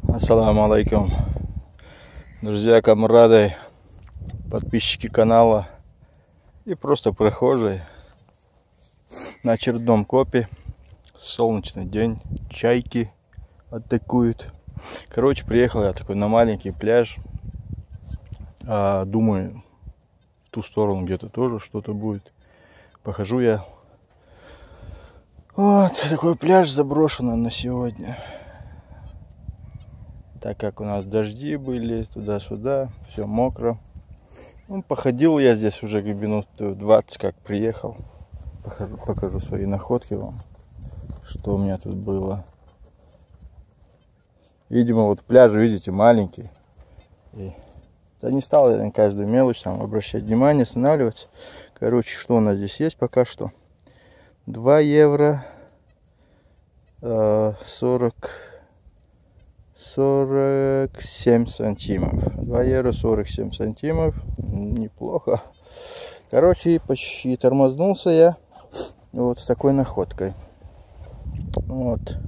Ассаламу алейкум, друзья, камрады, подписчики канала и просто прохожие на очередном копе. Солнечный день, чайки атакуют. Короче, приехал я такой на маленький пляж. Думаю, в ту сторону где-то тоже что-то будет. Похожу я. Вот такой пляж заброшенный на сегодня. Так как у нас дожди были туда-сюда, все мокро. Ну, походил я здесь уже минут 20, как приехал. Покажу свои находки вам, что у меня тут было. Видимо, вот пляж, видите, маленький. Да не стал я на каждую мелочь там обращать внимание, останавливаться. Короче, что у нас здесь есть пока что? 2 евро 47 сантимов. 2 евро 47 сантимов. Неплохо. Короче, почти тормознулся я вот с такой находкой. Вот.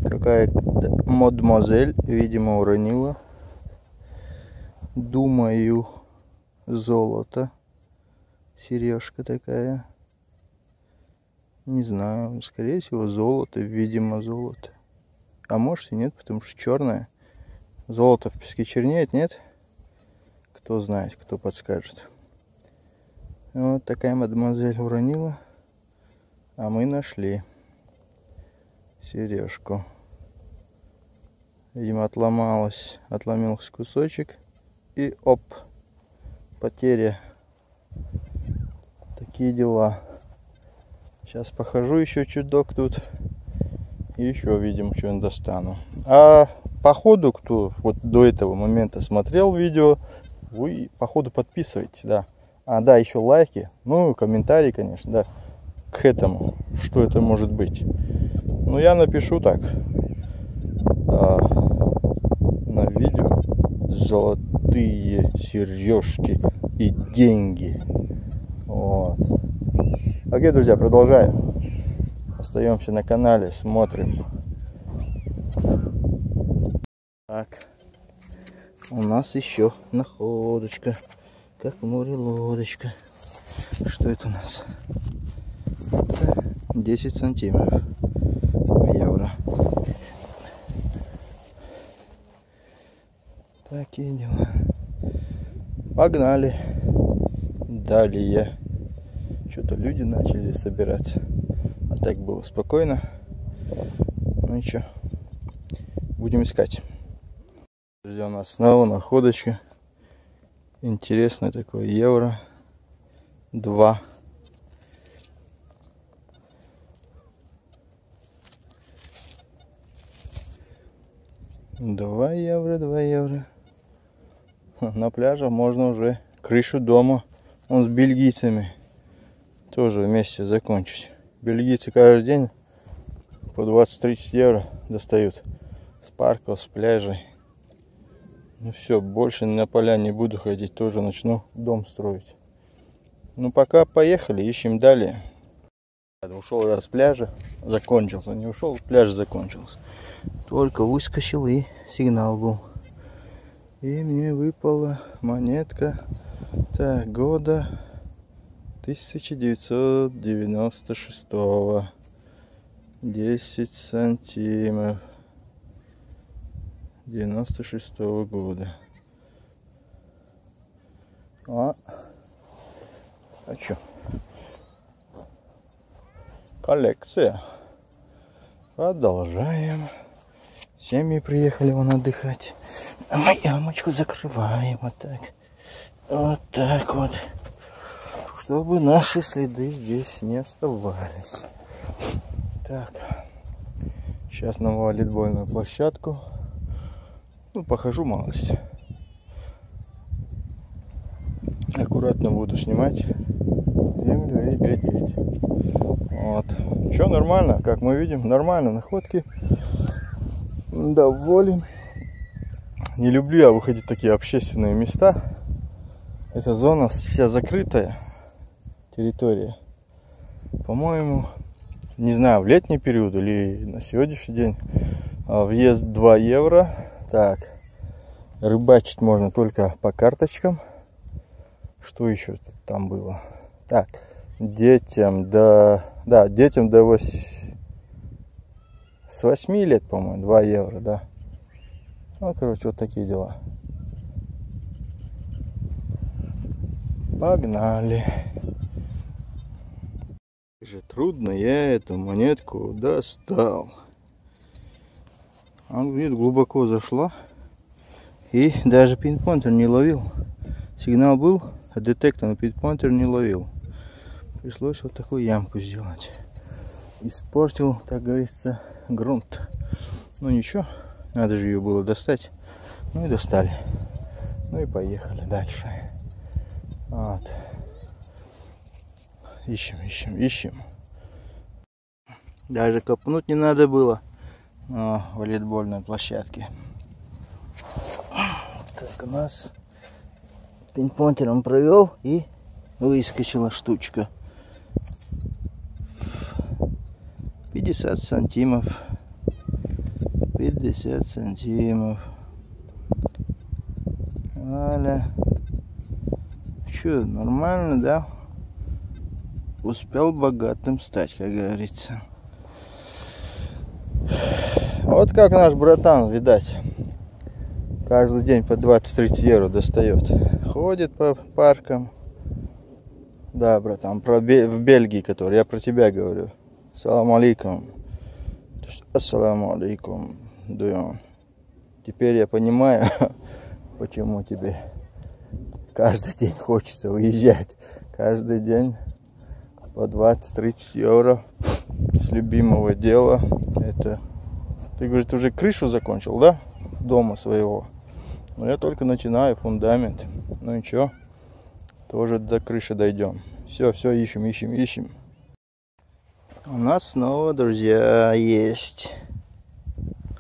Какая-то мадемуазель, видимо, уронила. Думаю, золото. Сережка такая. Не знаю, скорее всего, золото, видимо, золото. А может и нет, потому что черное. Золото в песке чернеет, нет? Кто знает, кто подскажет. Вот такая мадемуазель уронила. А мы нашли сережку. Видимо, отломился кусочек. И оп, потеря. Такие дела. Сейчас похожу еще чуток тут. И еще, видимо, что-нибудь достану. А походу, кто вот до этого момента смотрел видео, вы походу подписывайтесь, да. Да, еще лайки, ну и комментарии, конечно, да, к этому, что это может быть. Ну, я напишу так на видео: золотые сережки и деньги. Вот. Окей, друзья, продолжаем. Остаемся на канале, смотрим. Так, у нас еще находочка, как в море лодочка. Что это у нас? Это 10 сантиметров. Евро. Такие дела. Погнали. Далее. Что-то люди начали собираться. А так было спокойно. Ну и что? Будем искать. Друзья, у нас снова находочка. Интересное такое. Евро 2. $2 евро, 2 евро. На пляже можно уже крышу дома. Он с бельгийцами тоже вместе закончить. Бельгийцы каждый день по 20-30 евро достают с парков, с пляжей. Ну все, больше на поля не буду ходить, тоже начну дом строить. Ну пока поехали, ищем далее. Ушел я с пляжа, закончился, не ушел, пляж закончился. Только выскочил и сигнал был. И мне выпала монетка года 1996. 10 сантимов. 96 года. А что? Коллекция. Продолжаем. Семьи приехали вон отдыхать. А мы ямочку закрываем вот так. Вот так вот. Чтобы наши следы здесь не оставались. Так. Сейчас на волейбольную площадку. Ну, похожу малость. Аккуратно буду снимать землю и глядеть. Вот. Что, нормально, как мы видим, нормально находки. Доволен. Не люблю я выходить в такие общественные места. Эта зона вся закрытая территория. По-моему, не знаю, в летний период или на сегодняшний день, Въезд 2 евро. Так, рыбачить можно только по карточкам. Что еще там было? Так, детям до 8 лет, по-моему, 2 евро, да. Ну, короче, вот такие дела. Погнали. Же трудно я эту монетку достал. Она, видит, глубоко зашла. И даже пинпоинтер не ловил. Сигнал был, а детектор, но пинпоинтер не ловил. Пришлось вот такую ямку сделать. Испортил, так говорится, грунт. Ну ничего, надо же ее было достать. Ну и достали. Ну и поехали дальше. Вот. Ищем. Даже копнуть не надо было на волейбольной площадке. Так, у нас пинпоинтером провел и выскочила штучка. 50 сантимов. 50 сантимов. Аля. Че, нормально, да? Успел богатым стать, как говорится. Вот как наш братан, видать, каждый день по 20-30 евро достает. Ходит по паркам. Да, братан, в Бельгии, который, я про тебя говорю. Салам алейкум. Ассаламу алейкум. Теперь я понимаю, почему тебе каждый день хочется уезжать. Каждый день по 20-30 евро с любимого дела. Это, ты говоришь, уже крышу закончил, да? Дома своего. Но я только начинаю фундамент. Ну ничего, тоже до крыши дойдем. Все, ищем. У нас снова, друзья, есть.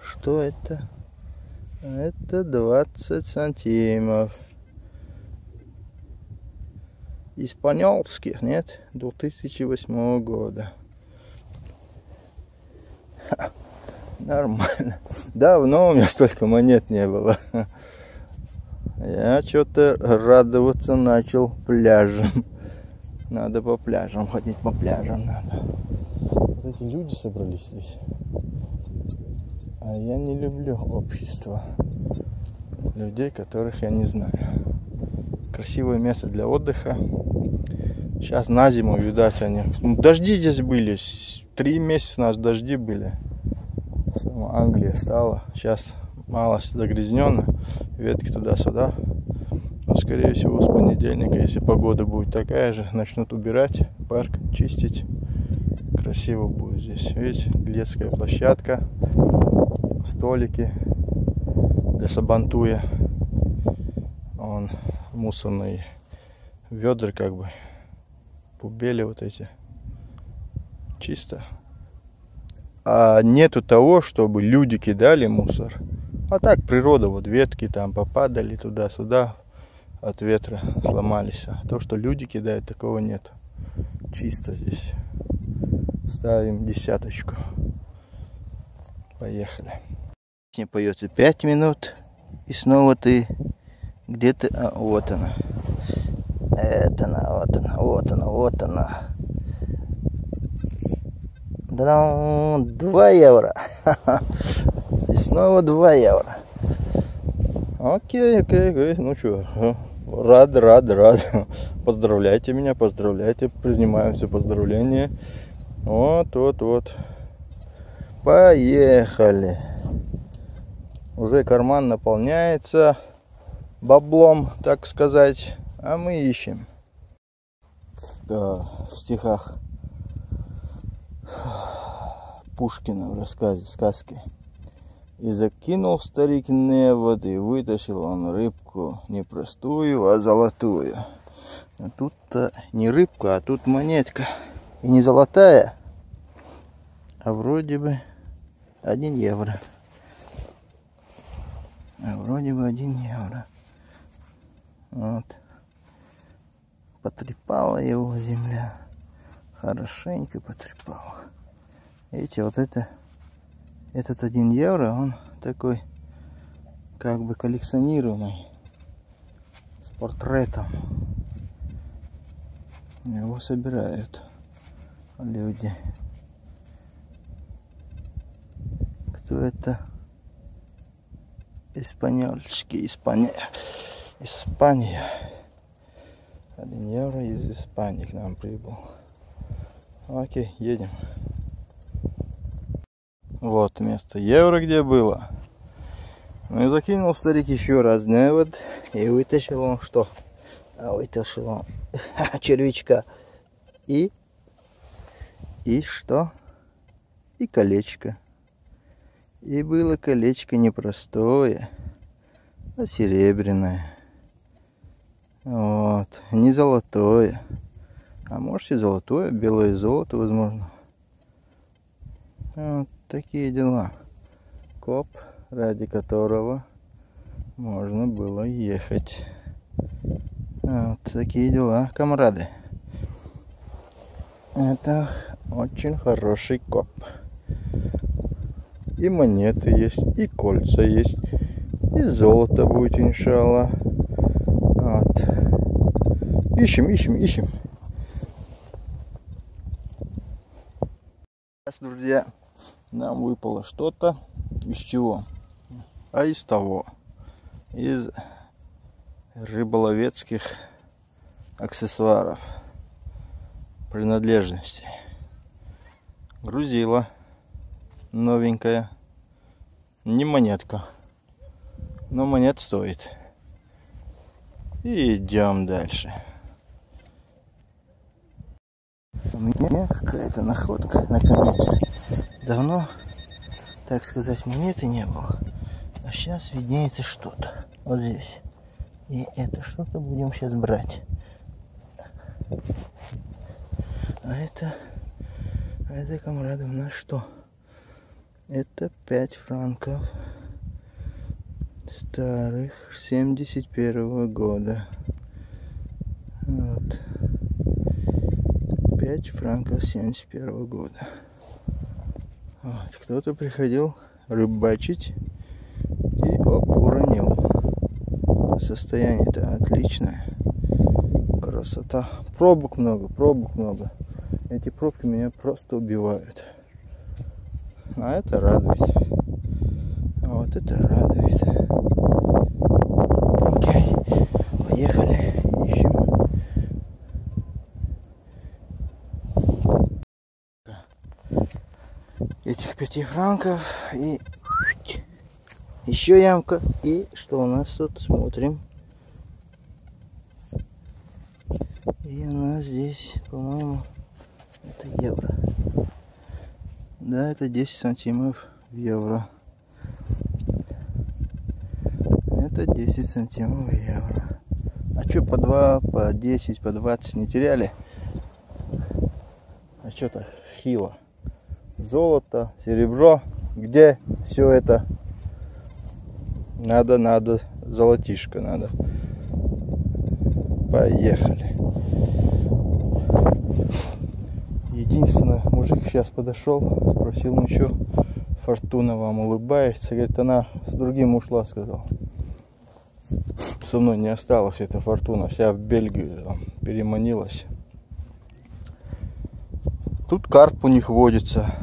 Что это? Это 20 сантимов. Испаньолских, нет? 2008 года. Нормально. Давно у меня столько монет не было. Я что-то радоваться начал пляжем. Надо по пляжам ходить, по пляжам надо. Вот эти люди собрались здесь. А я не люблю общество людей, которых я не знаю. Красивое место для отдыха. Сейчас на зиму, видать, они... Дожди здесь были. 3 месяца у нас дожди были. Сама Англия стала. Сейчас мало загрязненно. Ветки туда-сюда. Но, скорее всего, с понедельника, если погода будет такая же, начнут убирать парк, чистить. Красиво будет здесь. Видите, детская площадка. Столики для сабантуя. Вон мусорные ведра, как бы пубели вот эти. Чисто. А нету того, чтобы люди кидали мусор. А так природа, вот ветки там попадали туда-сюда от ветра, сломались. А то, что люди кидают, такого нет. Чисто здесь. Ставим 10. Поехали. Песня поется 5 минут. И снова ты где-то... А, вот она. Это она, вот она. Да, 2 евро. И снова 2 евро. Окей. Ну что, рад. Поздравляйте меня, поздравляйте. Принимаем все поздравления. Вот. Поехали. Уже карман наполняется баблом, так сказать. А мы ищем. Да, в стихах Пушкина в рассказе, сказке. И закинул старик невод, и вытащил он рыбку не простую, а золотую. А тут-то не рыбка, а тут монетка. И не золотая, а вроде бы 1 евро. Вот. Потрепала его земля. Хорошенько потрепала. Видите, вот это Этот 1 евро, он такой как бы коллекционируемый, с портретом. Его собирают люди. Кто это? Испаньольский, Испания. 1 евро из Испании к нам прибыл. Окей, едем. Вот место евро, где было. Ну и закинул старик еще раз невод. И вытащил он что? Вытащил он червячка. И что? И колечко. И было колечко не простое, а серебряное. Вот. Не золотое. А может и золотое, белое золото, возможно. Вот такие дела. Коп, ради которого можно было ехать. Вот такие дела, комрады. Это очень хороший коп. И монеты есть, и кольца есть, и золото будет, иншаллах. Вот. Ищем. Сейчас, друзья, нам выпало что-то. Из чего? А из того. Из рыболовецких аксессуаров. Принадлежностей. Грузила. Новенькая. Не монетка. Но монет стоит. И идем дальше. У меня какая-то находка, наконец-то. Давно, так сказать, монеты не было. А сейчас виднеется что-то. Вот здесь. И это что-то будем сейчас брать. А это, комрады, у нас что? Это 5 франков. Старых, 71-го года. Вот. 5 франков 71-го года. Вот. Кто-то приходил рыбачить и уронил. Состояние-то отличное. Красота. Пробок много. Эти пробки меня просто убивают. А это радует. Вот это радует. Окей. Поехали. Ищем. Этих 5 франков. И еще ямка. И что у нас тут? Смотрим. И у нас здесь, по-моему, это евро. Да, это 10 сантимов в евро. Это 10 сантимов в евро. А что, по 2, по 10, по 20 не теряли? А что так хило? Золото, серебро. Где все это? Надо, золотишко надо. Поехали. Единственное, мужик сейчас подошел, спросил, ну что, фортуна вам улыбается? Говорит, она с другим ушла, сказал. Со мной не осталась эта фортуна, вся в Бельгию там переманилась. Тут карп у них водится,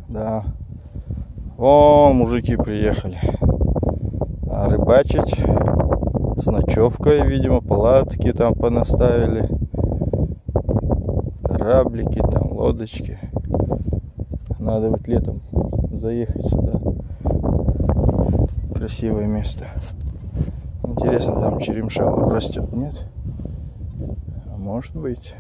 да. О, мужики приехали. А рыбачить с ночевкой, видимо, палатки там понаставили. Кораблики, там лодочки. Надо вот летом заехать сюда. Красивое место. Интересно, там черемша растет, нет? А может быть.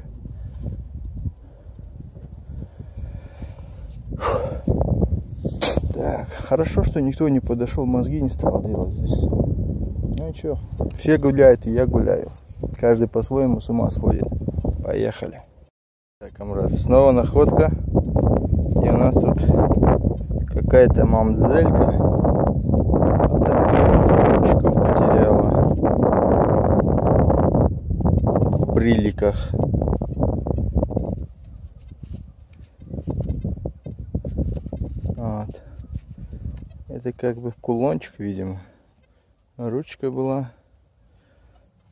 Так, хорошо, что никто не подошел, мозги не стал делать здесь. Ну и что, все гуляют, и я гуляю. Каждый по-своему с ума сходит. Поехали. Так, комрады, снова находка. И у нас тут какая-то мамзелька. Вот такую вот ручку потеряла. В бриликах. Вот. как бы кулончик, видимо. Ручка была,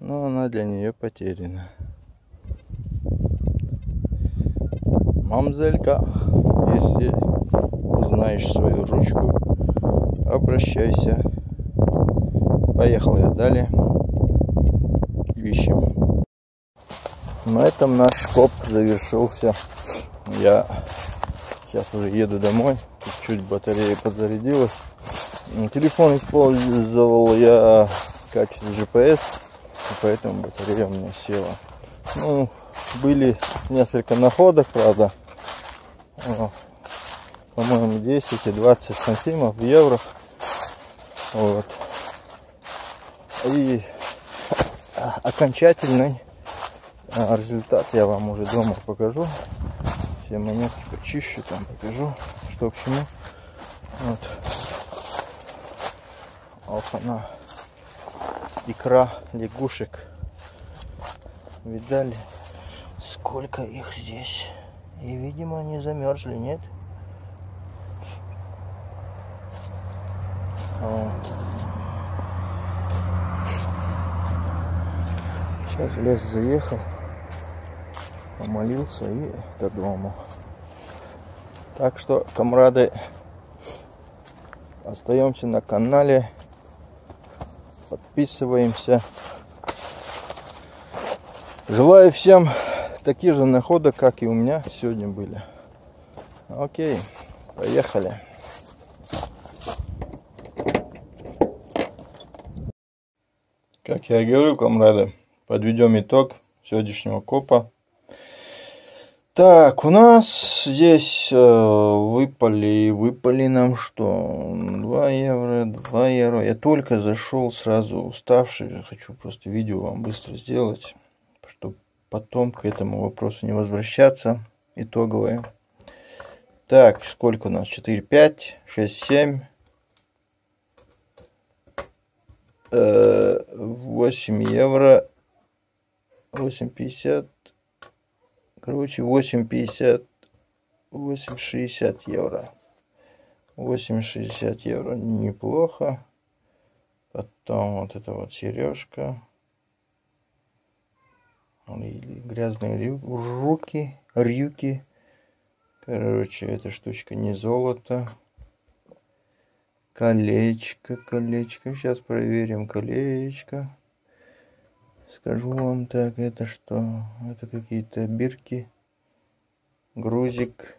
но она для нее потеряна. Мамзелька, если узнаешь свою ручку, обращайся. Поехал я далее. Ищем. На этом наш коп завершился. Я сейчас уже еду домой. Чуть-чуть батарея подзарядилась. Телефон использовал я в качестве GPS, и поэтому батарея у меня села. Ну, были несколько находок, правда. По-моему, 10 и 20 сантимов в евро. Вот. И окончательный результат я вам уже дома покажу. Все монетки почищу, там покажу, что к чему. Вот. Она. Икра лягушек. Видали, сколько их здесь? И, видимо, они замерзли, нет? Сейчас в лес заехал, помолился и до дома. Так что, комрады, остаемся на канале, подписываемся. Желаю всем таких же находок, как и у меня сегодня были. Окей, поехали. Как я и говорил, комрады, подведем итог сегодняшнего копа. Так, у нас здесь выпали нам что? 2 евро, 2 евро. Я только зашел, сразу уставший. Хочу просто видео вам быстро сделать, чтобы потом к этому вопросу не возвращаться. Итоговое. Так, сколько у нас? 4, 5, 6, 7. 8 евро. 8,50. Короче, 8,50. 8,60 евро. 8,60 евро. Неплохо. Потом вот эта вот сережка. Или грязные рюки. Короче, эта штучка не золото. Колечко. Сейчас проверим колечко. Скажу вам так, это что? Это какие-то бирки. Грузик.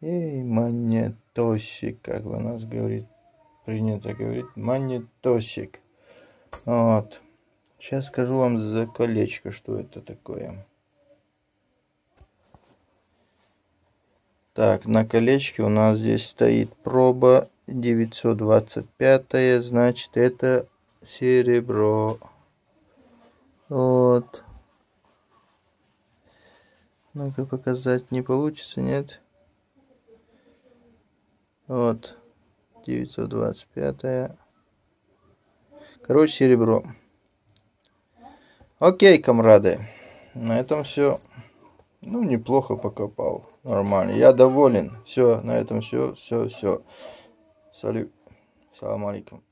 И монетосик, как у нас говорит. Принято говорить монетосик. Вот. Сейчас скажу вам за колечко, что это такое. Так, на колечке у нас здесь стоит проба 925, значит это серебро. Вот. Ну-ка показать не получится, нет? Вот. 925. Короче, серебро. Окей, комрады. На этом все. Ну, неплохо покопал. Нормально. Я доволен. Все, на этом все. Салют. Салам алейкум.